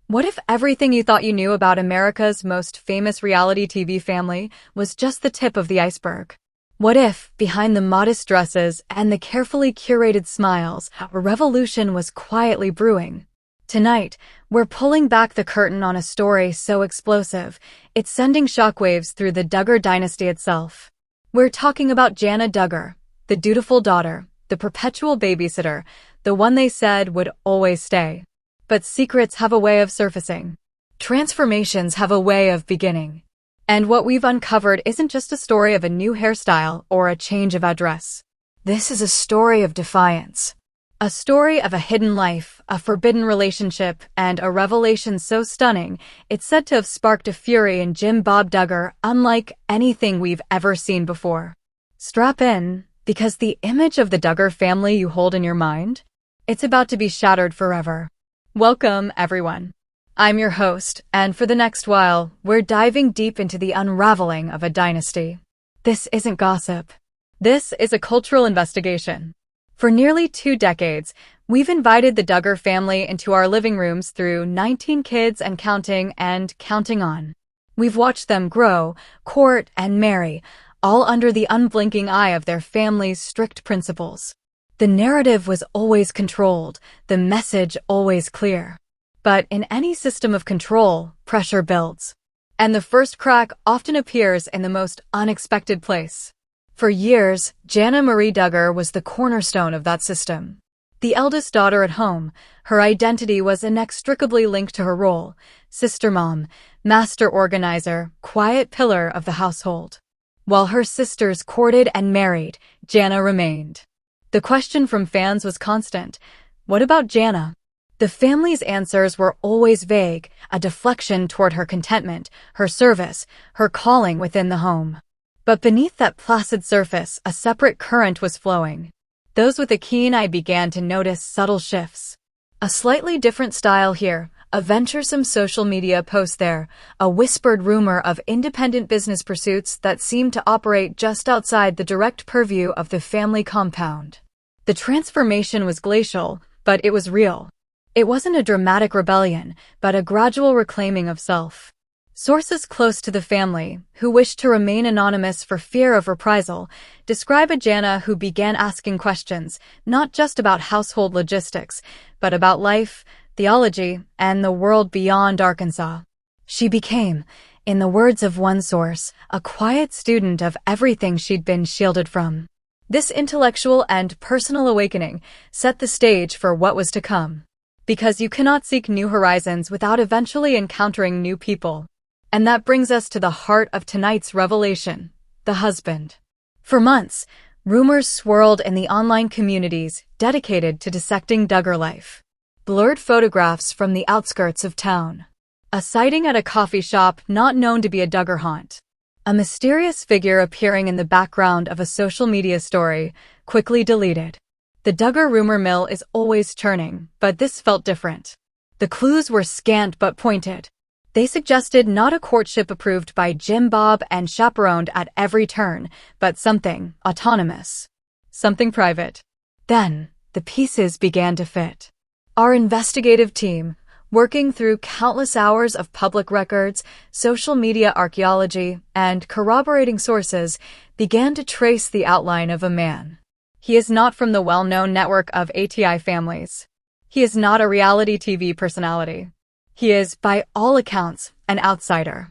What if everything you thought you knew about America's most famous reality TV family was just the tip of the iceberg? What if, behind the modest dresses and the carefully curated smiles, a revolution was quietly brewing? Tonight, we're pulling back the curtain on a story so explosive, it's sending shockwaves through the Duggar dynasty itself. We're talking about Jana Duggar, the dutiful daughter, the perpetual babysitter, the one they said would always stay. But secrets have a way of surfacing. Transformations have a way of beginning. And what we've uncovered isn't just a story of a new hairstyle or a change of address. This is a story of defiance. A story of a hidden life, a forbidden relationship, and a revelation so stunning, it's said to have sparked a fury in Jim Bob Duggar unlike anything we've ever seen before. Strap in, because the image of the Duggar family you hold in your mind, it's about to be shattered forever. Welcome, everyone. I'm your host, and for the next while, we're diving deep into the unraveling of a dynasty. This isn't gossip. This is a cultural investigation. For nearly 2 decades, we've invited the Duggar family into our living rooms through 19 kids and counting on. We've watched them grow, court, and marry, all under the unblinking eye of their family's strict principles. The narrative was always controlled, the message always clear. But in any system of control, pressure builds. And the first crack often appears in the most unexpected place. For years, Jana Marie Duggar was the cornerstone of that system. The eldest daughter at home, her identity was inextricably linked to her role: sister mom, master organizer, quiet pillar of the household. While her sisters courted and married, Jana remained. The question from fans was constant: what about Jana? The family's answers were always vague, a deflection toward her contentment, her service, her calling within the home. But beneath that placid surface, a separate current was flowing. Those with a keen eye began to notice subtle shifts. A slightly different style here, a venturesome social media post there, a whispered rumor of independent business pursuits that seemed to operate just outside the direct purview of the family compound. The transformation was glacial, but it was real. It wasn't a dramatic rebellion, but a gradual reclaiming of self. Sources close to the family, who wished to remain anonymous for fear of reprisal, describe a Jana who began asking questions, not just about household logistics, but about life, theology, and the world beyond Arkansas. She became, in the words of one source, a quiet student of everything she'd been shielded from. This intellectual and personal awakening set the stage for what was to come. Because you cannot seek new horizons without eventually encountering new people. And that brings us to the heart of tonight's revelation: the husband. For months, rumors swirled in the online communities dedicated to dissecting Duggar life. Blurred photographs from the outskirts of town. A sighting at a coffee shop not known to be a Duggar haunt. A mysterious figure appearing in the background of a social media story, quickly deleted. The Duggar rumor mill is always churning, but this felt different. The clues were scant but pointed. They suggested not a courtship approved by Jim Bob and chaperoned at every turn, but something autonomous. Something private. Then, the pieces began to fit. Our investigative team, working through countless hours of public records, social media archaeology, and corroborating sources, began to trace the outline of a man. He is not from the well-known network of ATI families. He is not a reality TV personality. He is, by all accounts, an outsider.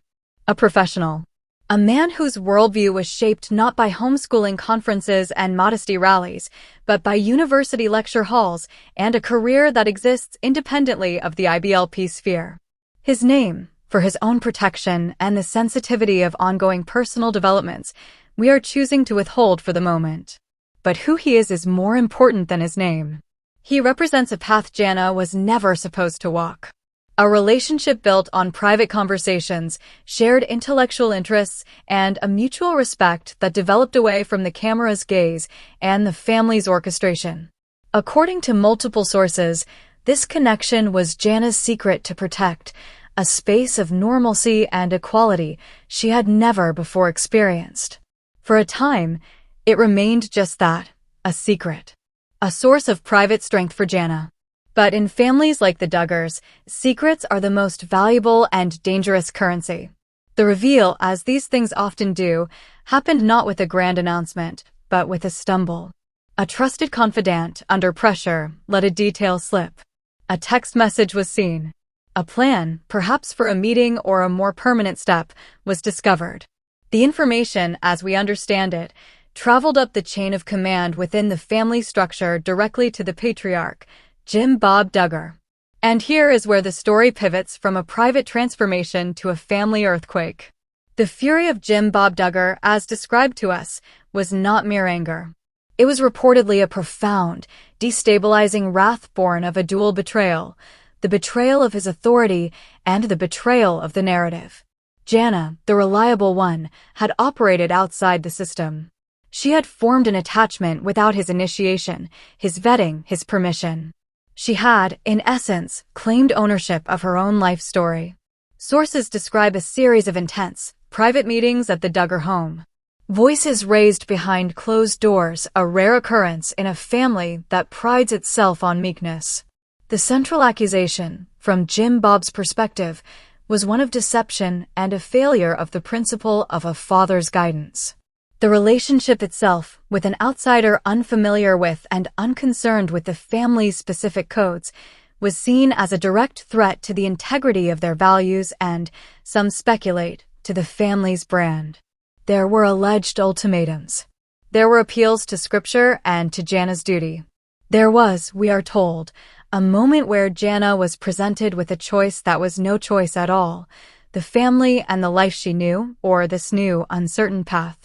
A professional. A man whose worldview was shaped not by homeschooling conferences and modesty rallies, but by university lecture halls and a career that exists independently of the IBLP sphere. His name, for his own protection and the sensitivity of ongoing personal developments, we are choosing to withhold for the moment. But who he is more important than his name. He represents a path Jana was never supposed to walk. A relationship built on private conversations, shared intellectual interests, and a mutual respect that developed away from the camera's gaze and the family's orchestration. According to multiple sources, this connection was Jana's secret to protect, a space of normalcy and equality she had never before experienced. For a time, it remained just that, a secret. A source of private strength for Jana. But in families like the Duggars, secrets are the most valuable and dangerous currency. The reveal, as these things often do, happened not with a grand announcement, but with a stumble. A trusted confidant, under pressure, let a detail slip. A text message was seen. A plan, perhaps for a meeting or a more permanent step, was discovered. The information, as we understand it, traveled up the chain of command within the family structure directly to the patriarch, Jim Bob Duggar. And here is where the story pivots from a private transformation to a family earthquake. The fury of Jim Bob Duggar, as described to us, was not mere anger. It was reportedly a profound, destabilizing wrath born of a dual betrayal, the betrayal of his authority and the betrayal of the narrative. Jana, the reliable one, had operated outside the system. She had formed an attachment without his initiation, his vetting, his permission. She had, in essence, claimed ownership of her own life story. Sources describe a series of intense, private meetings at the Duggar home. Voices raised behind closed doors, a rare occurrence in a family that prides itself on meekness. The central accusation, from Jim Bob's perspective, was one of deception and a failure of the principle of a father's guidance. The relationship itself, with an outsider unfamiliar with and unconcerned with the family's specific codes, was seen as a direct threat to the integrity of their values and, some speculate, to the family's brand. There were alleged ultimatums. There were appeals to scripture and to Jana's duty. There was, we are told, a moment where Jana was presented with a choice that was no choice at all, the family and the life she knew, or this new, uncertain path.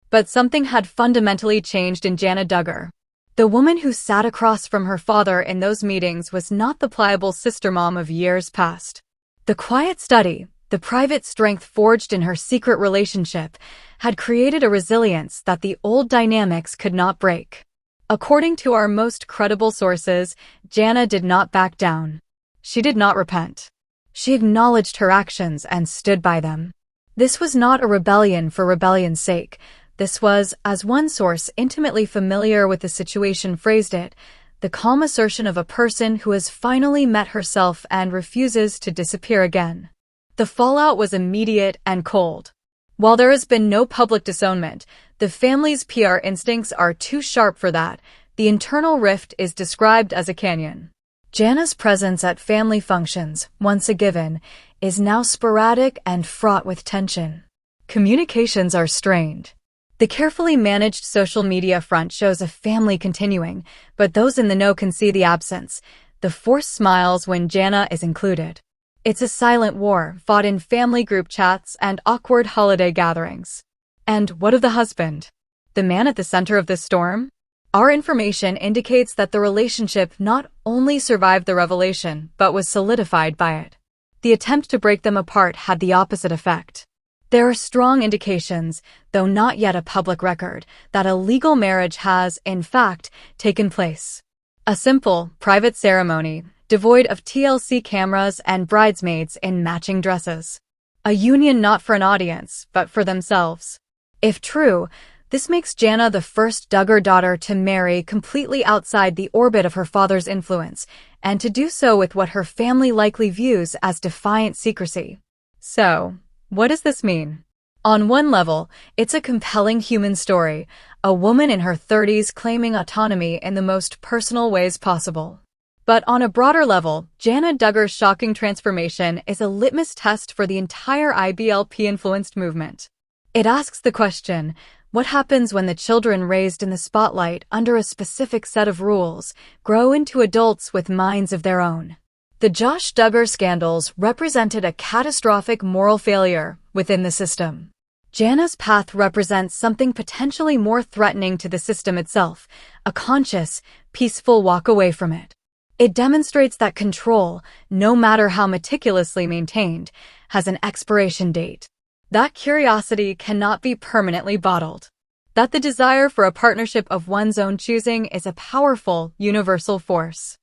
But something had fundamentally changed in Jana Duggar. The woman who sat across from her father in those meetings was not the pliable sister mom of years past. The quiet study, the private strength forged in her secret relationship, had created a resilience that the old dynamics could not break. According to our most credible sources, Jana did not back down. She did not repent. She acknowledged her actions and stood by them. This was not a rebellion for rebellion's sake. This was, as one source intimately familiar with the situation phrased it, the calm assertion of a person who has finally met herself and refuses to disappear again. The fallout was immediate and cold. While there has been no public disownment, the family's PR instincts are too sharp for that. The internal rift is described as a canyon. Jana's presence at family functions, once a given, is now sporadic and fraught with tension. Communications are strained. The carefully managed social media front shows a family continuing, but those in the know can see the absence, the forced smiles when Jana is included. It's a silent war fought in family group chats and awkward holiday gatherings. And what of the husband? The man at the center of this storm? Our information indicates that the relationship not only survived the revelation, but was solidified by it. The attempt to break them apart had the opposite effect. There are strong indications, though not yet a public record, that a legal marriage has, in fact, taken place. A simple, private ceremony, devoid of TLC cameras and bridesmaids in matching dresses. A union not for an audience, but for themselves. If true, this makes Jana the first Duggar daughter to marry completely outside the orbit of her father's influence, and to do so with what her family likely views as defiant secrecy. So, what does this mean? On one level, it's a compelling human story, a woman in her 30s claiming autonomy in the most personal ways possible. But on a broader level, Jana Duggar's shocking transformation is a litmus test for the entire IBLP-influenced movement. It asks the question, what happens when the children raised in the spotlight under a specific set of rules grow into adults with minds of their own? The Josh Duggar scandals represented a catastrophic moral failure within the system. Jana's path represents something potentially more threatening to the system itself, a conscious, peaceful walk away from it. It demonstrates that control, no matter how meticulously maintained, has an expiration date. That curiosity cannot be permanently bottled. That the desire for a partnership of one's own choosing is a powerful, universal force.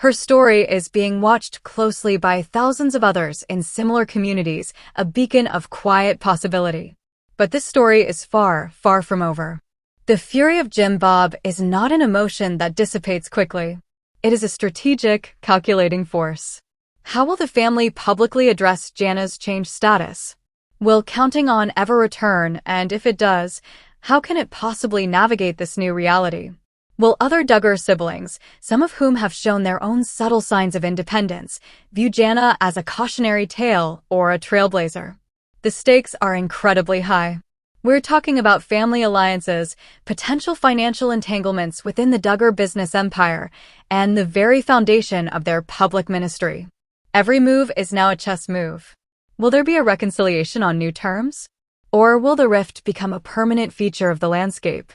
Her story is being watched closely by thousands of others in similar communities, a beacon of quiet possibility. But this story is far, far from over. The fury of Jim Bob is not an emotion that dissipates quickly. It is a strategic, calculating force. How will the family publicly address Jana's changed status? Will counting on ever return, and if it does, how can it possibly navigate this new reality? Will other Duggar siblings, some of whom have shown their own subtle signs of independence, view Jana as a cautionary tale or a trailblazer? The stakes are incredibly high. We're talking about family alliances, potential financial entanglements within the Duggar business empire, and the very foundation of their public ministry. Every move is now a chess move. Will there be a reconciliation on new terms? Or will the rift become a permanent feature of the landscape?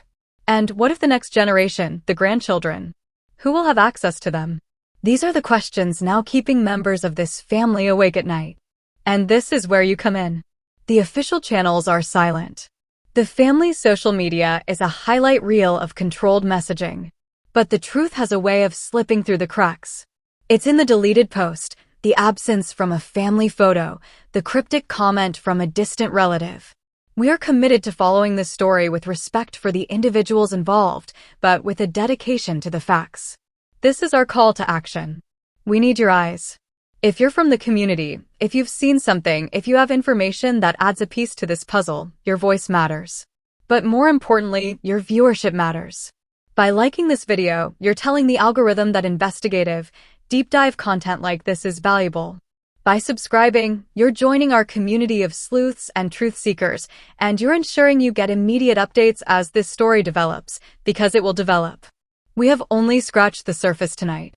And what if the next generation, the grandchildren? Who will have access to them? These are the questions now keeping members of this family awake at night. And this is where you come in. The official channels are silent. The family's social media is a highlight reel of controlled messaging. But the truth has a way of slipping through the cracks. It's in the deleted post, the absence from a family photo, the cryptic comment from a distant relative. We are committed to following this story with respect for the individuals involved, but with a dedication to the facts. This is our call to action. We need your eyes. If you're from the community, if you've seen something, if you have information that adds a piece to this puzzle, your voice matters. But more importantly, your viewership matters. By liking this video, you're telling the algorithm that investigative, deep dive content like this is valuable. By subscribing, you're joining our community of sleuths and truth seekers, and you're ensuring you get immediate updates as this story develops, because it will develop. We have only scratched the surface tonight.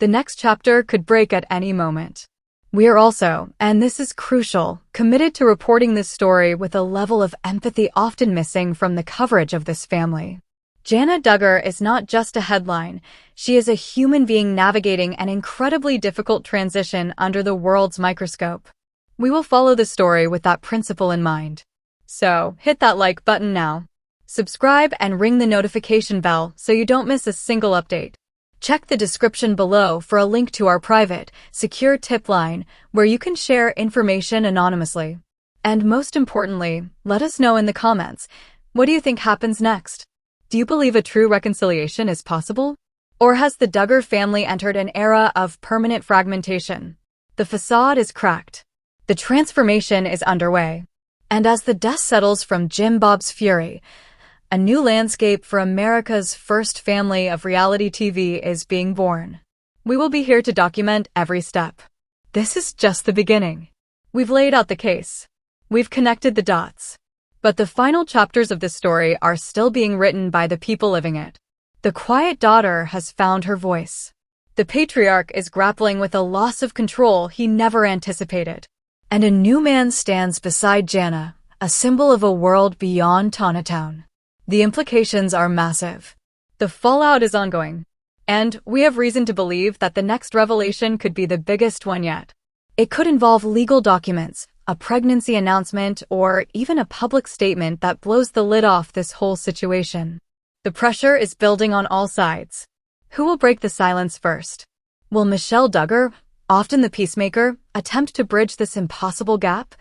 The next chapter could break at any moment. We are also, and this is crucial, committed to reporting this story with a level of empathy often missing from the coverage of this family. Jana Duggar is not just a headline, she is a human being navigating an incredibly difficult transition under the world's microscope. We will follow the story with that principle in mind. So, hit that like button now. Subscribe and ring the notification bell so you don't miss a single update. Check the description below for a link to our private, secure tip line where you can share information anonymously. And most importantly, let us know in the comments, what do you think happens next? Do you believe a true reconciliation is possible? Or has the Duggar family entered an era of permanent fragmentation? The facade is cracked. The transformation is underway. And as the dust settles from Jim Bob's fury, a new landscape for America's first family of reality TV is being born. We will be here to document every step. This is just the beginning. We've laid out the case. We've connected the dots. But the final chapters of this story are still being written by the people living it. The quiet daughter has found her voice. The patriarch is grappling with a loss of control he never anticipated. And a new man stands beside Jana, a symbol of a world beyond Town. The implications are massive. The fallout is ongoing. And we have reason to believe that the next revelation could be the biggest one yet. It could involve legal documents, a pregnancy announcement, or even a public statement that blows the lid off this whole situation. The pressure is building on all sides. Who will break the silence first? Will Michelle Duggar, often the peacemaker, attempt to bridge this impossible gap?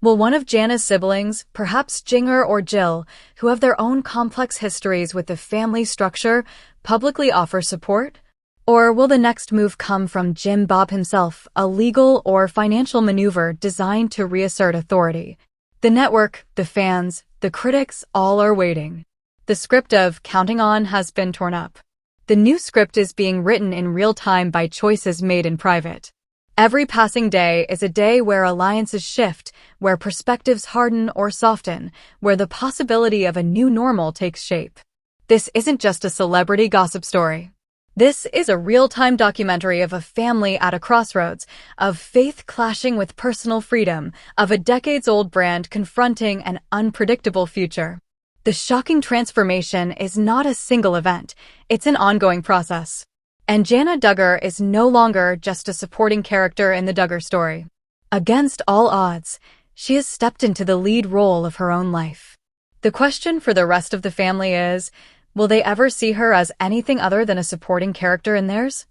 Will one of Jana's siblings, perhaps Jinger or Jill, who have their own complex histories with the family structure, publicly offer support? Or will the next move come from Jim Bob himself, a legal or financial maneuver designed to reassert authority? The network, the fans, the critics, all are waiting. The script of Counting On has been torn up. The new script is being written in real time by choices made in private. Every passing day is a day where alliances shift, where perspectives harden or soften, where the possibility of a new normal takes shape. This isn't just a celebrity gossip story. This is a real-time documentary of a family at a crossroads, of faith clashing with personal freedom, of a decades-old brand confronting an unpredictable future. The shocking transformation is not a single event, it's an ongoing process. And Jana Duggar is no longer just a supporting character in the Duggar story. Against all odds, she has stepped into the lead role of her own life. The question for the rest of the family is, will they ever see her as anything other than a supporting character in theirs?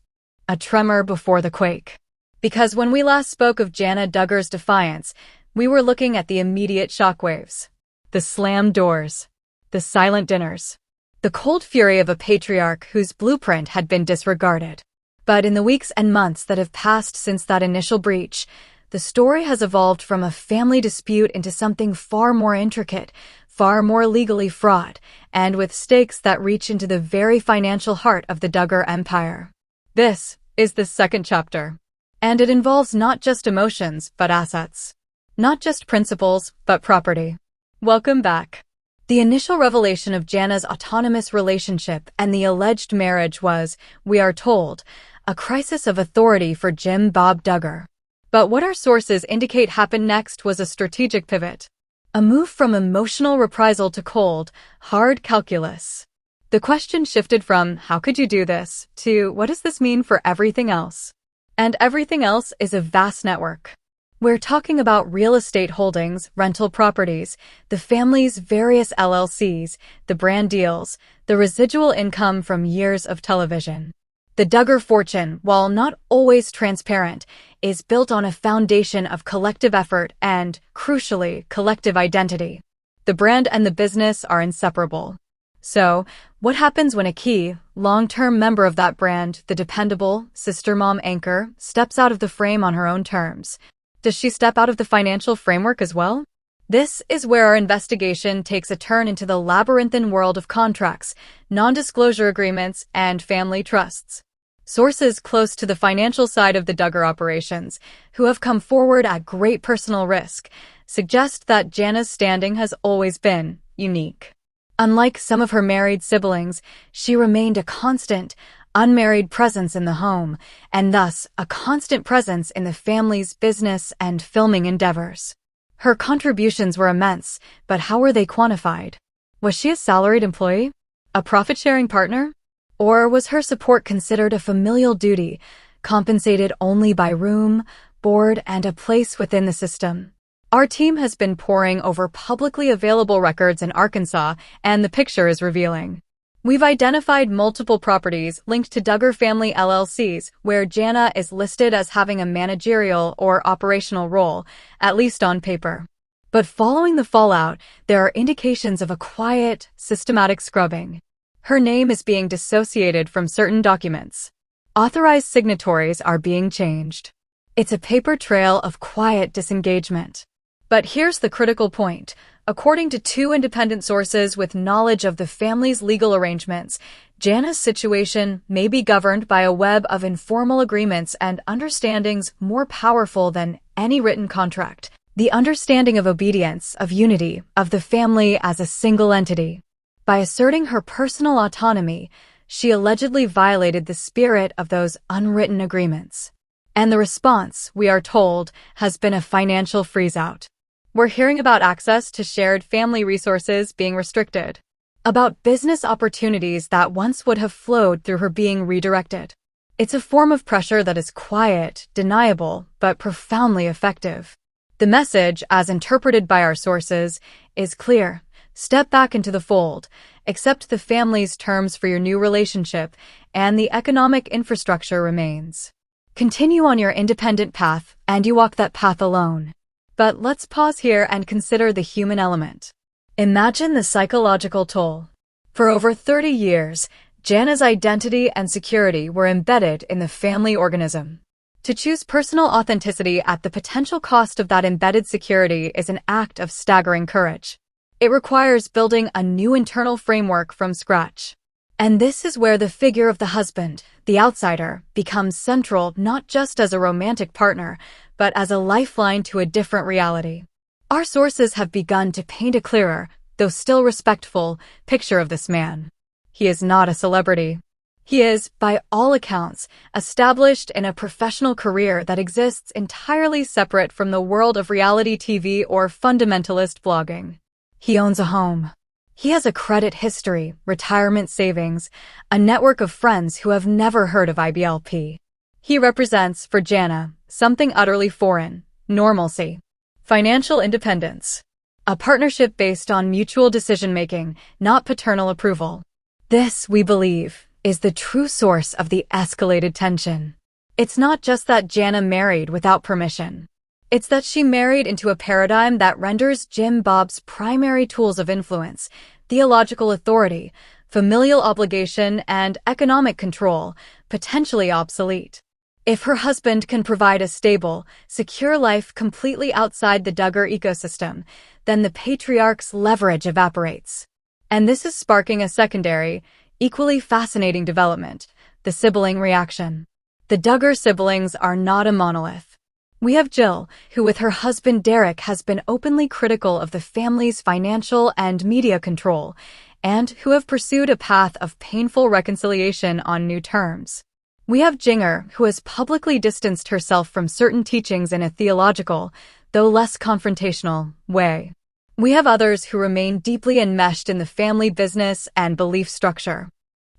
A tremor before the quake. Because when we last spoke of Jana Duggar's defiance, we were looking at the immediate shockwaves. The slammed doors. The silent dinners. The cold fury of a patriarch whose blueprint had been disregarded. But in the weeks and months that have passed since that initial breach, the story has evolved from a family dispute into something far more intricate, far more legally fraught, and with stakes that reach into the very financial heart of the Duggar empire. This is the second chapter. And it involves not just emotions, but assets. Not just principles, but property. Welcome back. The initial revelation of Jana's autonomous relationship and the alleged marriage was, we are told, a crisis of authority for Jim Bob Duggar. But what our sources indicate happened next was a strategic pivot. A move from emotional reprisal to cold, hard calculus. The question shifted from, how could you do this, to what does this mean for everything else? And everything else is a vast network. We're talking about real estate holdings, rental properties, the family's various LLCs, the brand deals, the residual income from years of television. The Duggar fortune, while not always transparent, is built on a foundation of collective effort and, crucially, collective identity. The brand and the business are inseparable. So, what happens when a key, long-term member of that brand, the dependable, sister mom anchor, steps out of the frame on her own terms? Does she step out of the financial framework as well? This is where our investigation takes a turn into the labyrinthine world of contracts, non-disclosure agreements, and family trusts. Sources close to the financial side of the Duggar operations, who have come forward at great personal risk, suggest that Jana's standing has always been unique. Unlike some of her married siblings, she remained a constant, unmarried presence in the home, and thus a constant presence in the family's business and filming endeavors. Her contributions were immense, but how were they quantified? Was she a salaried employee? A profit-sharing partner? Or was her support considered a familial duty, compensated only by room, board, and a place within the system? Our team has been poring over publicly available records in Arkansas, and the picture is revealing. We've identified multiple properties linked to Duggar Family LLCs where Jana is listed as having a managerial or operational role, at least on paper. But following the fallout, there are indications of a quiet, systematic scrubbing. Her name is being dissociated from certain documents. Authorized signatories are being changed. It's a paper trail of quiet disengagement. But here's the critical point. According to two independent sources with knowledge of the family's legal arrangements, Jana's situation may be governed by a web of informal agreements and understandings more powerful than any written contract. The understanding of obedience, of unity, of the family as a single entity. By asserting her personal autonomy, she allegedly violated the spirit of those unwritten agreements. And the response, we are told, has been a financial freeze-out. We're hearing about access to shared family resources being restricted, about business opportunities that once would have flowed through her being redirected. It's a form of pressure that is quiet, deniable, but profoundly effective. The message, as interpreted by our sources, is clear. Step back into the fold, accept the family's terms for your new relationship, and the economic infrastructure remains. Continue on your independent path, and you walk that path alone. But let's pause here and consider the human element. Imagine the psychological toll. For over 30 years, Jana's identity and security were embedded in the family organism. To choose personal authenticity at the potential cost of that embedded security is an act of staggering courage. It requires building a new internal framework from scratch. And this is where the figure of the husband, the outsider, becomes central not just as a romantic partner, but as a lifeline to a different reality. Our sources have begun to paint a clearer, though still respectful, picture of this man. He is not a celebrity. He is, by all accounts, established in a professional career that exists entirely separate from the world of reality TV or fundamentalist blogging. He owns a home. He has a credit history, retirement savings, a network of friends who have never heard of IBLP. He represents, for Jana, something utterly foreign: normalcy, financial independence, a partnership based on mutual decision-making, not paternal approval. This, we believe, is the true source of the escalated tension. It's not just that Jana married without permission. It's that she married into a paradigm that renders Jim Bob's primary tools of influence, theological authority, familial obligation, and economic control, potentially obsolete. If her husband can provide a stable, secure life completely outside the Duggar ecosystem, then the patriarch's leverage evaporates. And this is sparking a secondary, equally fascinating development: the sibling reaction. The Duggar siblings are not a monolith. We have Jill, who with her husband Derek has been openly critical of the family's financial and media control, and who have pursued a path of painful reconciliation on new terms. We have Jinger, who has publicly distanced herself from certain teachings in a theological, though less confrontational, way. We have others who remain deeply enmeshed in the family business and belief structure.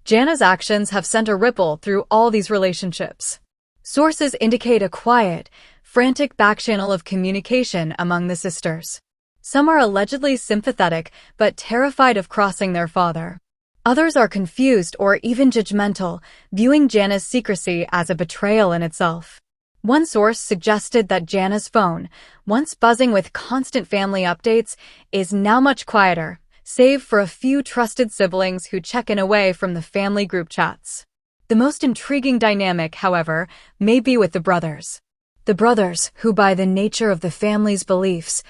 Jana's actions have sent a ripple through all these relationships. Sources indicate a quiet, frantic backchannel of communication among the sisters. Some are allegedly sympathetic but terrified of crossing their father. Others are confused or even judgmental, viewing Jana's secrecy as a betrayal in itself. One source suggested that Jana's phone, once buzzing with constant family updates, is now much quieter, save for a few trusted siblings who check in away from the family group chats. The most intriguing dynamic, however, may be with the brothers. The brothers, who by the nature of the family's beliefs,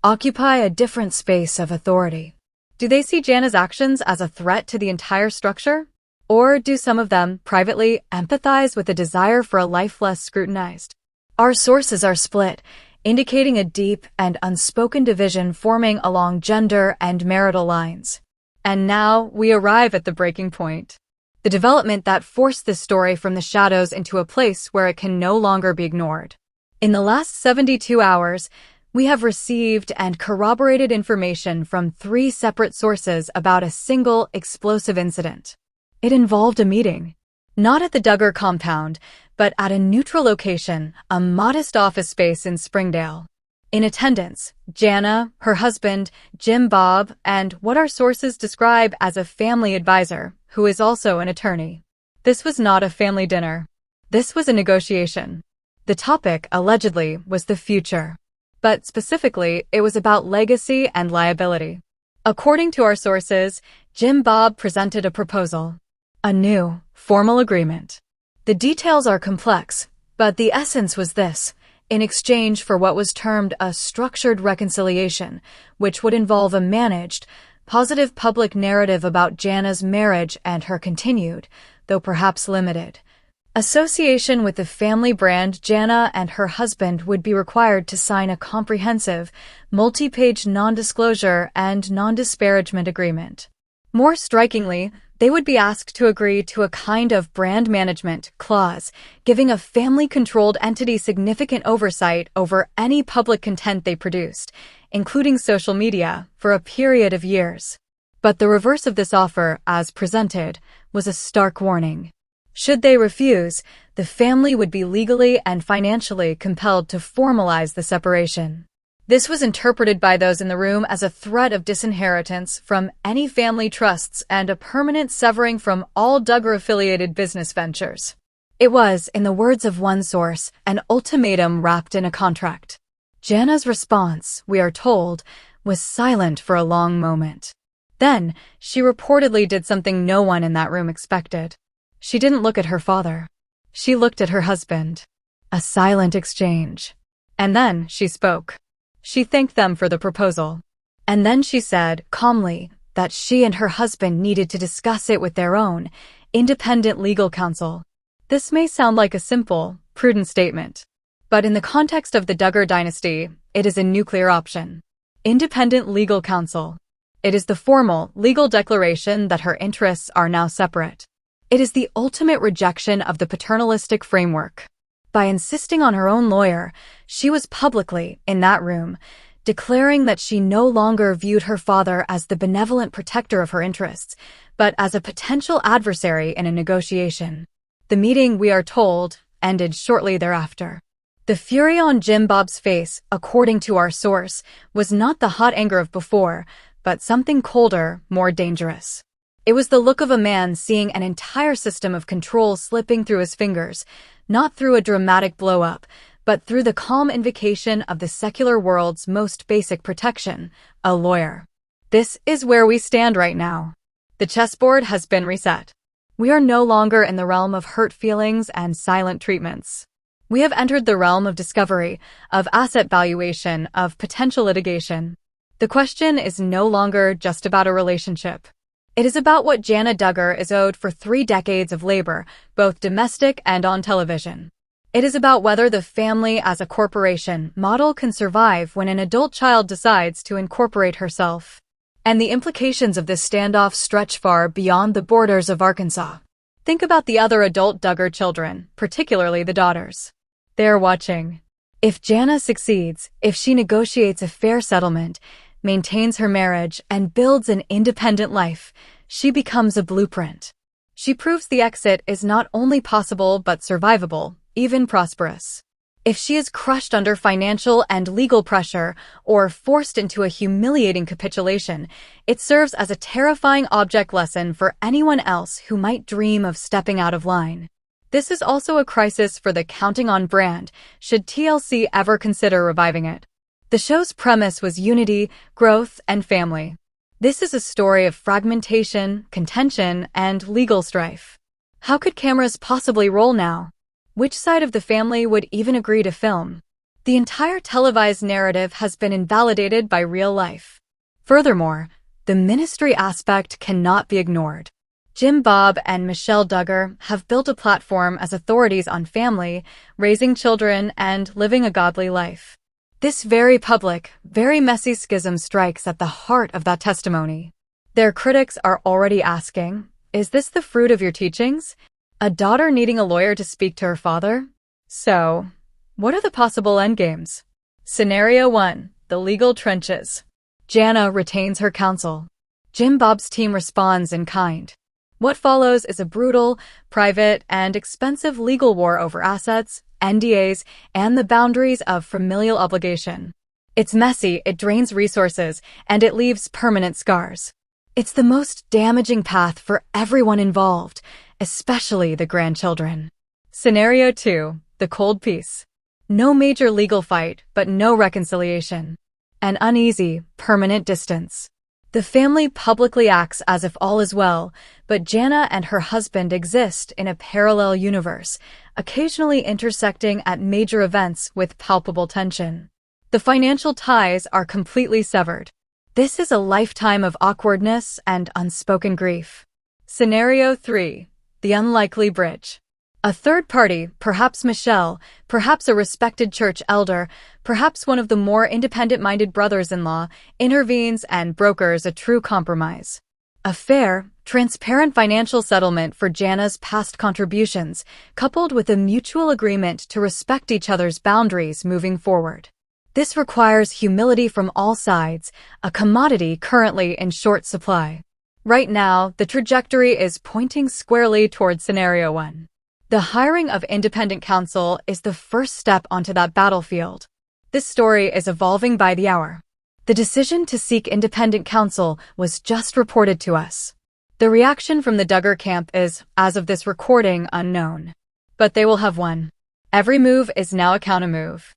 occupy a different space of authority. Do they see Jana's actions as a threat to the entire structure? Or do some of them, privately, empathize with a desire for a life less scrutinized? Our sources are split, indicating a deep and unspoken division forming along gender and marital lines. And now we arrive at the breaking point. The development that forced this story from the shadows into a place where it can no longer be ignored. In the last 72 hours, we have received and corroborated information from 3 separate sources about a single explosive incident. It involved a meeting, not at the Duggar compound, but at a neutral location, a modest office space in Springdale. In attendance, Jana, her husband, Jim Bob, and what our sources describe as a family advisor, who is also an attorney. This was not a family dinner. This was a negotiation. The topic, allegedly, was the future. But specifically, it was about legacy and liability. According to our sources, Jim Bob presented a proposal. A new, formal agreement. The details are complex, but the essence was this: in exchange for what was termed a structured reconciliation, which would involve a managed, positive public narrative about Jana's marriage and her continued, though perhaps limited, association with the family brand, Jana and her husband would be required to sign a comprehensive, multi-page non-disclosure and non-disparagement agreement. More strikingly, they would be asked to agree to a kind of brand management clause, giving a family-controlled entity significant oversight over any public content they produced, including social media, for a period of years. But the reverse of this offer, as presented, was a stark warning. Should they refuse, the family would be legally and financially compelled to formalize the separation. This was interpreted by those in the room as a threat of disinheritance from any family trusts and a permanent severing from all Duggar-affiliated business ventures. It was, in the words of one source, an ultimatum wrapped in a contract. Jana's response, we are told, was silent for a long moment. Then, she reportedly did something no one in that room expected. She didn't look at her father. She looked at her husband. A silent exchange. And then she spoke. She thanked them for the proposal. And then she said, calmly, that she and her husband needed to discuss it with their own, independent legal counsel. This may sound like a simple, prudent statement. But in the context of the Duggar dynasty, it is a nuclear option. Independent legal counsel. It is the formal, legal declaration that her interests are now separate. It is the ultimate rejection of the paternalistic framework. By insisting on her own lawyer, she was publicly, in that room, declaring that she no longer viewed her father as the benevolent protector of her interests, but as a potential adversary in a negotiation. The meeting, we are told, ended shortly thereafter. The fury on Jim Bob's face, according to our source, was not the hot anger of before, but something colder, more dangerous. It was the look of a man seeing an entire system of control slipping through his fingers, not through a dramatic blow-up, but through the calm invocation of the secular world's most basic protection, a lawyer. This is where we stand right now. The chessboard has been reset. We are no longer in the realm of hurt feelings and silent treatments. We have entered the realm of discovery, of asset valuation, of potential litigation. The question is no longer just about a relationship. It is about what Jana Duggar is owed for 3 decades of labor, both domestic and on television. It is about whether the family as a corporation model can survive when an adult child decides to incorporate herself. And the implications of this standoff stretch far beyond the borders of Arkansas. Think about the other adult Duggar children, particularly the daughters. They're watching. If Jana succeeds, if she negotiates a fair settlement, maintains her marriage, and builds an independent life, she becomes a blueprint. She proves the exit is not only possible but survivable, even prosperous. If she is crushed under financial and legal pressure or forced into a humiliating capitulation, it serves as a terrifying object lesson for anyone else who might dream of stepping out of line. This is also a crisis for the Counting On brand, should TLC ever consider reviving it. The show's premise was unity, growth, and family. This is a story of fragmentation, contention, and legal strife. How could cameras possibly roll now? Which side of the family would even agree to film? The entire televised narrative has been invalidated by real life. Furthermore, the ministry aspect cannot be ignored. Jim Bob and Michelle Duggar have built a platform as authorities on family, raising children, and living a godly life. This very public, very messy schism strikes at the heart of that testimony. Their critics are already asking, is this the fruit of your teachings? A daughter needing a lawyer to speak to her father? So, what are the possible endgames? Scenario 1. The legal trenches. Jana retains her counsel. Jim Bob's team responds in kind. What follows is a brutal, private, and expensive legal war over assets, NDAs, and the boundaries of familial obligation. It's messy, it drains resources, and it leaves permanent scars. It's the most damaging path for everyone involved, especially the grandchildren. Scenario 2. The cold peace. No major legal fight, but no reconciliation. An uneasy, permanent distance. The family publicly acts as if all is well, but Jana and her husband exist in a parallel universe, occasionally intersecting at major events with palpable tension. The financial ties are completely severed. This is a lifetime of awkwardness and unspoken grief. Scenario 3. The unlikely bridge. A third party, perhaps Michelle, perhaps a respected church elder, perhaps one of the more independent-minded brothers-in-law, intervenes and brokers a true compromise. A fair, transparent financial settlement for Jana's past contributions, coupled with a mutual agreement to respect each other's boundaries moving forward. This requires humility from all sides, a commodity currently in short supply. Right now, the trajectory is pointing squarely towards Scenario 1. The hiring of independent counsel is the first step onto that battlefield. This story is evolving by the hour. The decision to seek independent counsel was just reported to us. The reaction from the Duggar camp is, as of this recording, unknown. But they will have one. Every move is now a countermove.